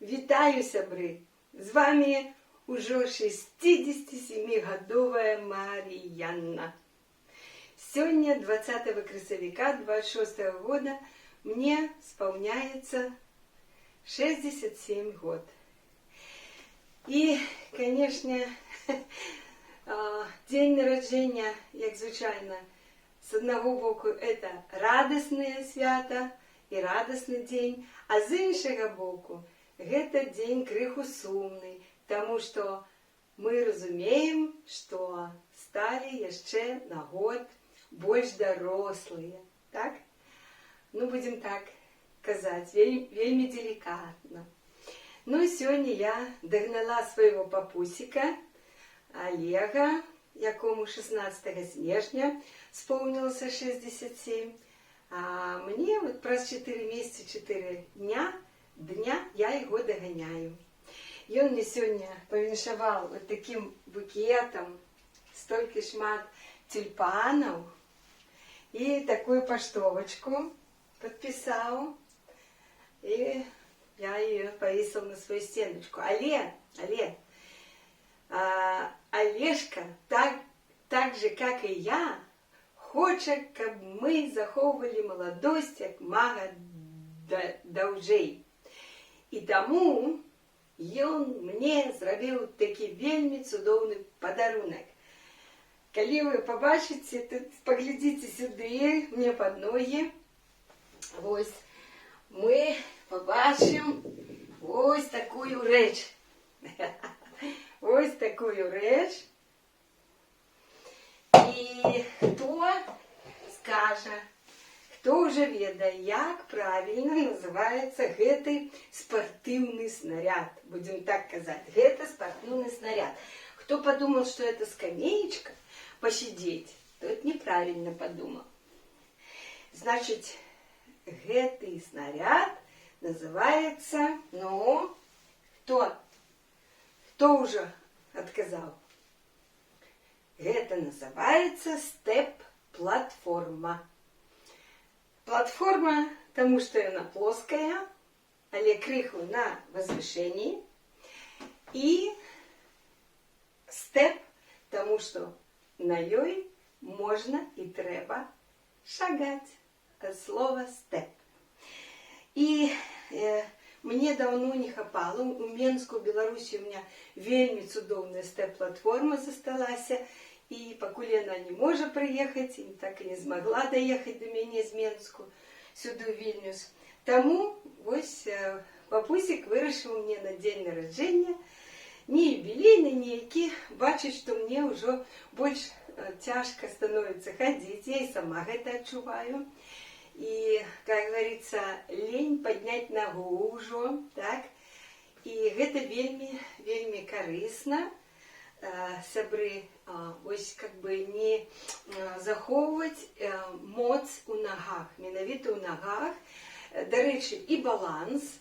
Вітаю, сябры! З вами уже 67-гадовая Мар'янна. Сегодня, 20 красавіка 26 года, мне исполняется 67 год. И, конечно, день народження, як звичайно, с одного боку это радостное свято и радостный день, а з іншого боку гэта дзень крыху сумны, тому что мы разумеем, что стали яшчэ на год больш дарослыя, так? Ну, будем так казаць, вельмі деликатно. Ну, сегодня я догнала своего папусика Олега, якому 16 снежня исполнилось 67, а мне вот праз 4 месяца, 4 дня я его догоняю. И он мне сегодня повіншавал вот таким букетом, столько шмат тюльпанов, и такую поштовочку подписал, и я ее повесила на свою стеночку. Олежка, так же, как и я, хочет, чтобы мы заховывали молодость як мага даўжэй. И тому ён мне зрабіў такі вельмі цудоўны падарунак. Калі вы побачыце, тут поглядите сюды, мне под ноги. Вось мы побачим вось такую рэч. Вось такую рэч. И кто скажа, кто уже ведае, як правильно называется гэты спортивный снаряд. Будем так казать. Это спортивный снаряд. Кто подумал, что это скамеечка посидеть, тот неправильно подумал. Значит, гэты снаряд называется, ну, кто уже отказал? Это называется степ-платформа. Платформа, потому что она плоская, але крыху на возвышении. И степ, потому что на ёй можно и трэба шагать. От слова степ. И мне давно не хапало. У Менску, в Беларуси, у меня вельмі цудоўная степ-платформа засталася. И покуль она не может приехать, и так и не смогла доехать до меня из Менску, сюда в Вильнюс. Тому вось папусик вырашил мне на день народження, не юбилейный, ніякі, бачить, что мне уже больше тяжко становится ходить. Я и сама это отчуваю. И, как говорится, лень поднять ногу уже, так? И это вельми корыстно. Сябры, ось как бы не захоўваць моц у ногах, менавіта ў ногах. Дарэчы, і баланс,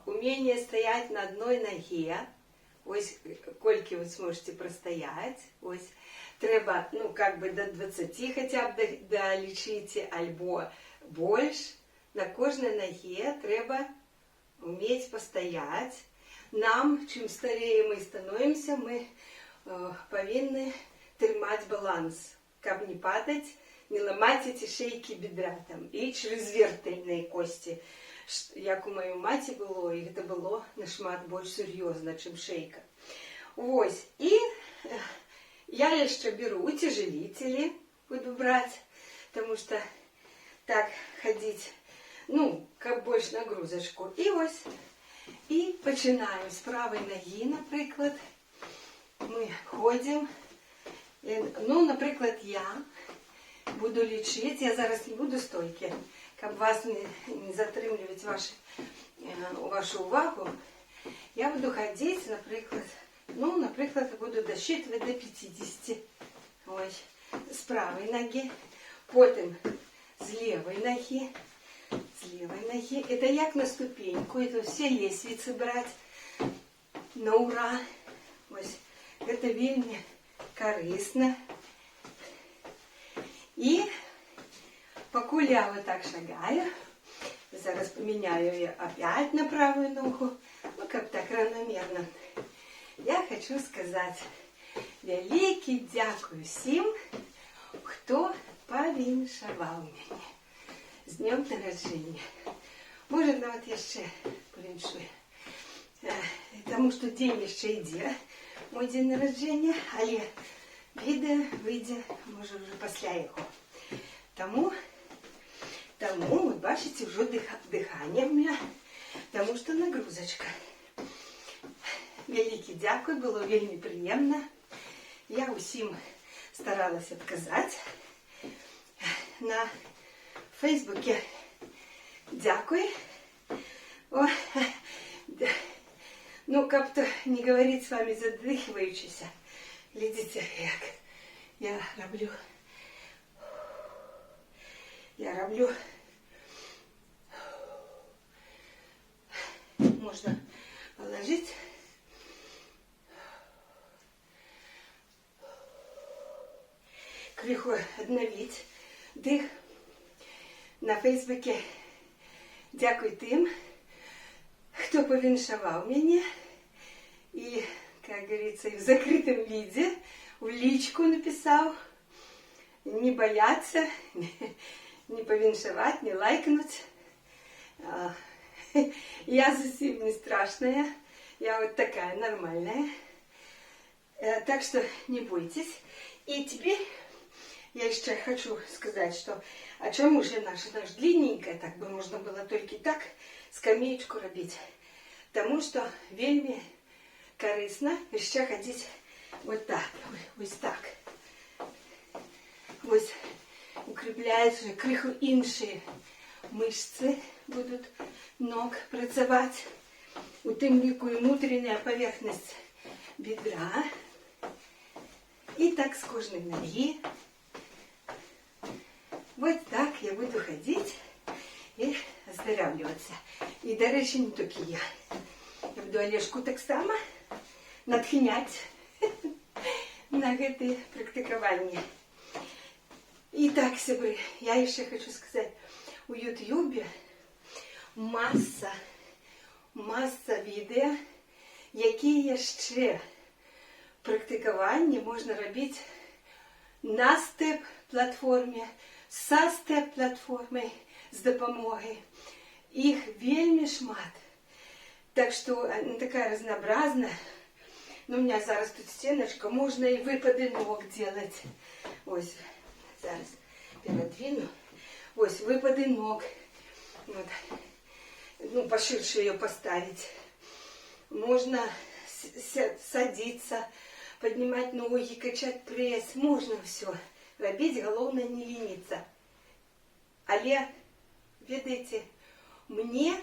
умение стоять на одной ноге, ось колькі вы сможете простоять, ось трэба, ну, как бы до 20 хотя бы долічыце, альбо больш. На кожнай ноге трэба уметь постоять. Нам, чем старее мы становимся, мы повинны трымать баланс, каб не падать, не ломать эти шейки бедра там, и чрезвертельные кости, як у моей маці было, и это было нашмат больш серьезно, чем шейка. Вось, и я еще беру утяжелители, буду брать, потому что так ходить, ну, как больше нагрузочку. И вось. И починаем с правой ноги, например. Мы ходим. Ну, например, я буду лечить. Я зараз не буду стойки, как вас не затрымливать вашу увагу. Я буду ходить, например, ну, например, буду досчитывать до 50. Ой, с правой ноги. Потом с левой ноги. С левой ноги. Это як на ступеньку. Это все лестницы брать на ура. Ось. Это вельми корыстно. И покуль я вот так шагаю, Зараз поменяю ее опять на правую ногу. Ну, как так, равномерно. Я хочу сказать великий дякую всім, хто повіншував мене. З днем народження. Може, навіть я ще повіншую. Тому що день ще йде, мой день народження, але відео вийде, може, вже після його. Тому, ви бачите, вже дихання в мене, тому що нагрузочка. Велике дякую, було вельми приємно. Я усім старалась відказати. На Фейсбуке дякую. О, ну, как-то не говорить с вами задыхиваючись. Глядите, як я роблю. Можно положить. Криху обновить дих. На Фейсбуке дякую тим, хто повіншував мене. И, как говорится, в закрытом виде в личку написал. Не бояться, не повіншувати, не лайкнуть. Я совсем не страшная. Я вот такая нормальная. Так что не бойтесь. И теперь я еще хочу сказать, что а чему же наша длинненькая, так бы можно было только так скамеечку робить. Тому что вельми корисно ще ходить вот так, ось так. Ось укрепляются криху інші мышцы будут ног працевать. У тим ліку внутренняя поверхность бедра. И так с кожной ноги. Вот так я буду ходить и оздоравливаться. И, до речі, не только я. Я буду Олежку так само натхнять на это практикование. И так, сябры, я еще хочу сказать, у Ютубе масса відео, які ще практикування можна робити на степ-платформі, со степ-платформи з допомогою. Їх вельми шмат. Так что она такая разнообразная. Но у меня зараз тут стеночка, можно и выпады ног делать. Ось, зараз передвину. Ось, выпады ног. Вот. Ну, поширше ее поставить. Можно садиться, поднимать ноги, качать пресс. Можно все робить, головне не лениться. Але, видите, мне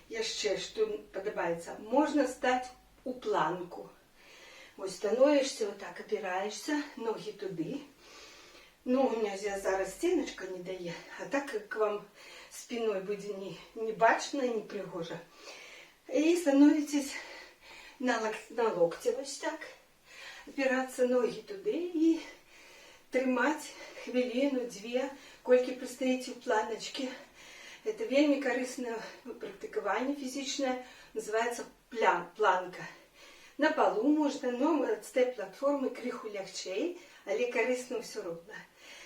еще что подобается, можно стать у планку. Вот становишься, вот так опираешься, ноги туди. Ну, у меня здесь зараз стеночка не дає, а так как вам спиной будет не бачно, не пригожа. И становитесь на локте вот так, опираться ноги туди и тримать хвилину-две, кольки простоите у планочки. Это вельми корыстное практикование физичное, называется планка. На полу можно, но от степ-платформы криху легче, але корисно все равно.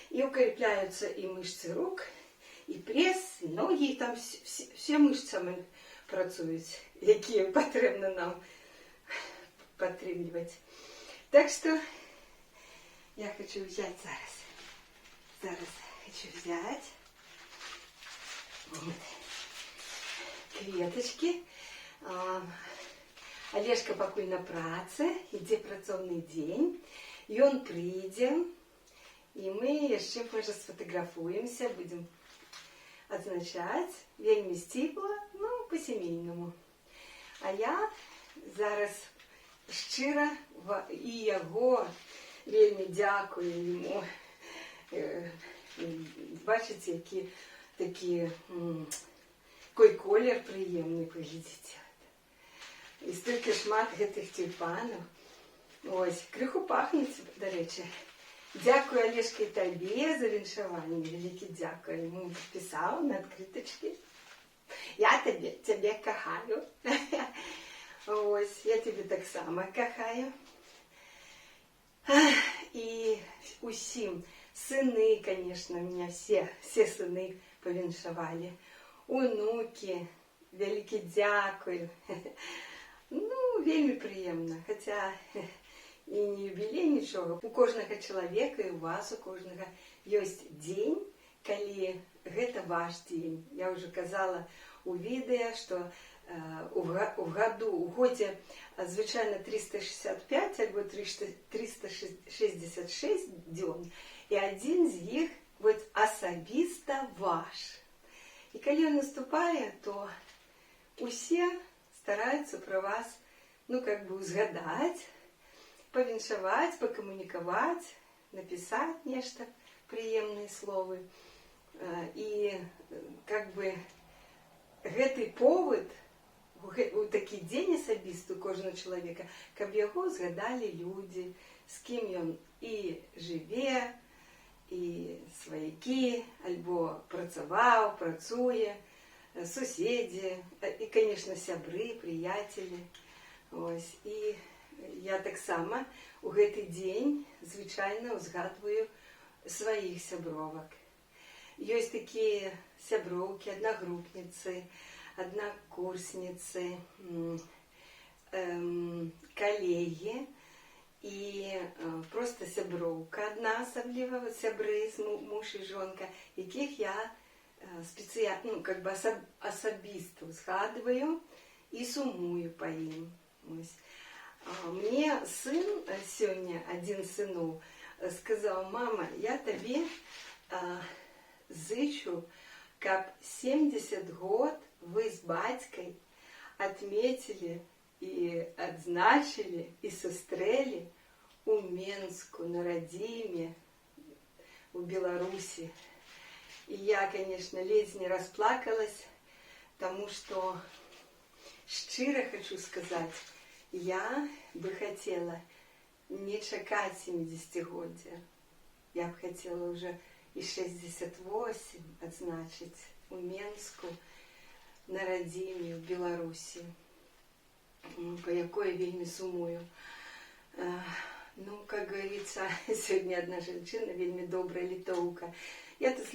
И укрепляются и мышцы рук, и пресс, и ноги, и там все мышцами працюють, які потрібно нам підтримувати. Так что я хочу взять зараз хочу взять вот кветочки. Олежка пакуй на праце, ідзе працоўны дзень, ён прыйдзе, і мы яшчэ позже сфотографуемся, будем отзначать вельми стипла, ну, по-сімейному. А я зараз щиро і яго вельми дякую йому. Бачите, які такі, який колір приємний, поглядите. І стільки шмат гэтых тюльпанів. Ось, криху пахнуть, до речі. Дякую, Олежка, і тобі за віншування. Велике дякую. Йому підписав на відкриточки. Я тебе кохаю. Ось, я тебе так само кохаю. І усім сини, звісно, мене всі сини повіншували. Онуки, велике дякую. Ну, вельми приємно, хоча і не юбілей, нічого. У кожного чоловіка, і у вас, у кожного є день, коли це ваш день. Я вже казала у відео, що у годі, звичайно, 365 або 366 днів, і один з їх особисто ваш. І коли він наступає, то усі стараються про вас, ну, как бы згадати, повіншувати, покомунікувати, написати нечто, приємні слова. І, как бы, гэты повод, у такий день особисто у кожного чоловіка, каб його згадали люди, з ким він і живе, і сваяки, або працював, працює, сусіди, і, звісно, сябри, приятелі. Ось. І я так само у гэты день, звичайно, згадую своїх сябровок. Есть такие сябровки, одногруппницы, однокурсницы, коллеги и просто сябровка одна особлива, сябри, муж и жонка, яких я специально, ну, как бы особисто згадываю и сумую по им. Мне сын сегодня, один сынов, сказал: мама, я тебе зычу, каб 70 год вы с батькой отметили и отзначили и сустрели у Менску, на Радиме, у Беларуси. И я, конечно, ледь не расплакалась, потому что, щиро хочу сказать, я бы хотела не чекать 70-годия. Я бы хотела уже и 68 отзначить у Менску, на Радиме, в Беларуси, по якой я вельми сумую. Ну, как говорится, сегодня одна женщина, вельми добрая литовка. Я-то с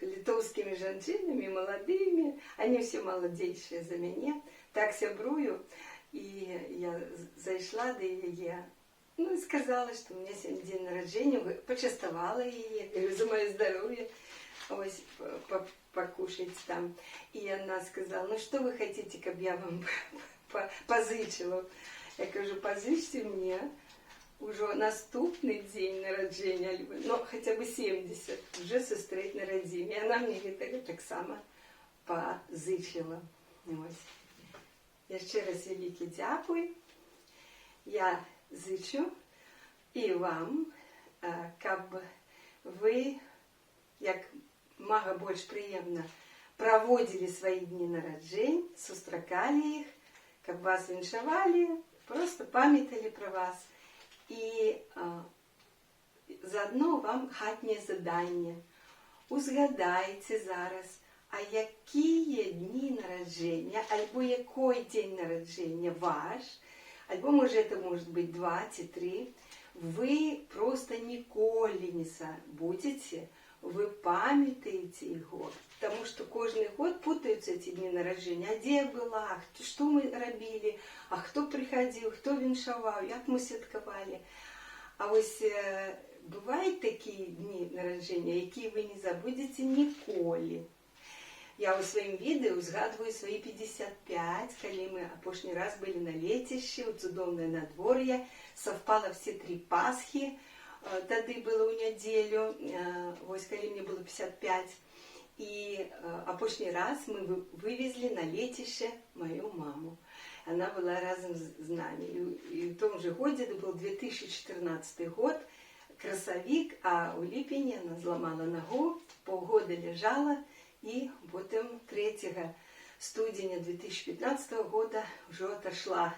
литовскими женщинами, молодыми, они все молодейшие за меня, так сябрую, и я зайшла до ее, ну, и сказала, что у меня сегодня день рождения, почастовала ее, говорю, за мое здоровье, ось, покушать там. И она сказала: ну, что вы хотите, чтобы я вам позычила? Я кажу: позычьте мне уже наступный день народження, ну, хотя бы 70, вже зустріть на Радимі. І вона мені так само позичила. Ось. Я ще раз велике дякую. Я зичу і вам, каб ви, як мага больш приємно, проводили свої дні народжень, сустракали їх, каб вас віншавали, просто пам'ятали про вас. І заодно вам хатнє завдання. Узгадайте зараз, а які дні народження, або який день народження ваш, або може це може бути 2 чи 3, ви просто ніколи не забудете, вы памятаете его, потому что каждый год путаются эти дни народження. А где я была, что мы робили, а кто приходил, кто віншавав, як мы святкували. А ось бувають такі дні народження, які ви не забудете ніколи. Я у своїм відео згадую свої 55, коли ми опошній раз були на летищі, у цудовне надвор'я, совпало всі 3 Пасхи. Тады было у неділю, ось коли мне было 55, и опошний раз мы вывезли на летище мою маму. Она была разом с нами. И в том же году, это был 2014 год, красовик, а у липени она сломала ногу, полгода лежала, и потом 3 студеня 2015 года уже отошла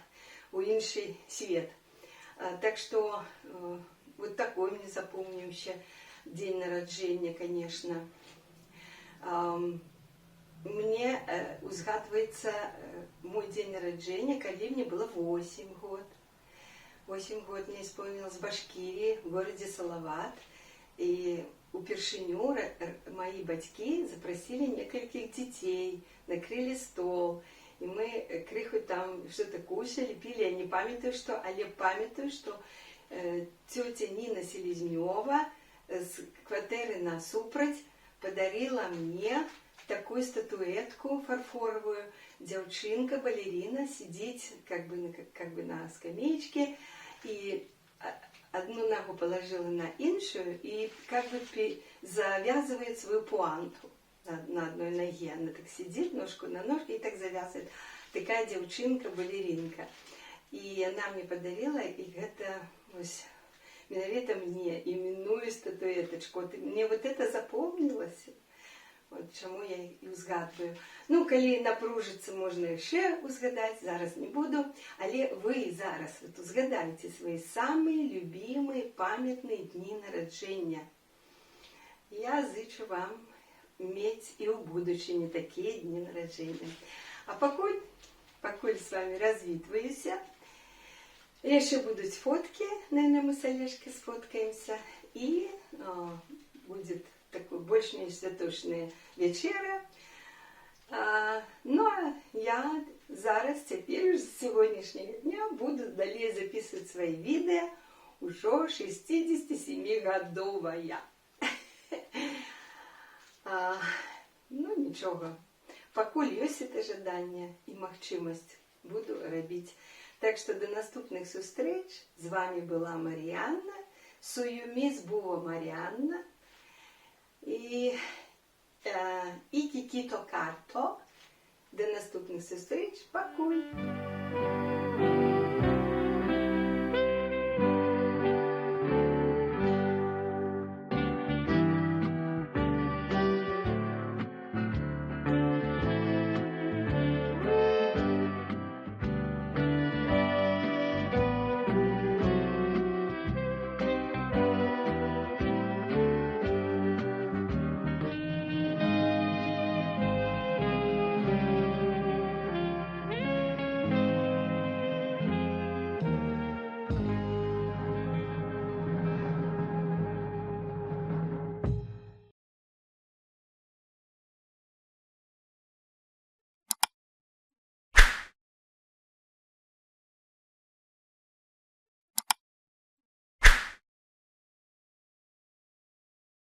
у інший свет. Так что вот такой мне запомнился день народжения, конечно. мне узгадывается мой день народження, коли мне было 8 год. 8 год мне исполнилось в Башкирии, в городе Салават. И упершыню мои бацькі запросили нескольких детей, накрыли стол. И мы крыху там что-то кушали, пили. Я не памятаю, что, але памятаю, что тетя Нина Селезнева с квартиры насупрать подарила мне такую статуэтку фарфоровую. Девчинка, балерина, сидит как бы на скамеечке и одну ногу положила на иншую и как бы завязывает свою пуанту на одной ноге. Она так сидит, ножку на ножке и так завязывает. Такая девчинка-балеринка. И она мне подарила, и это менавіта мне именную статуэточку. Мне вот это запомнилось. От чому я і узгадую. Ну, коли напружиться, можна ще узгадати, зараз не буду. Але ви зараз узгадаєте свої самі любимі, пам'ятні дні народження. Я зичу вам мати і у будущем такі дні народження. А покуль з вами розвітуюся, ще будуть фотки, наверное, мы с Олежкой сфоткаемся, и будет такой больше ніж святочная вечера. Ну, а я зараз, теперь с сегодняшнего дня, буду далее записывать свои видео уже 67-годовая. Ну, ничего. Покуль есть это жадание и махчимость, буду робить. Так что до наступных зустріч. З вами была Мар'яна. Суюміс була Мар'яна. І Кікіто Карто. До наступних зустріч. Покуль!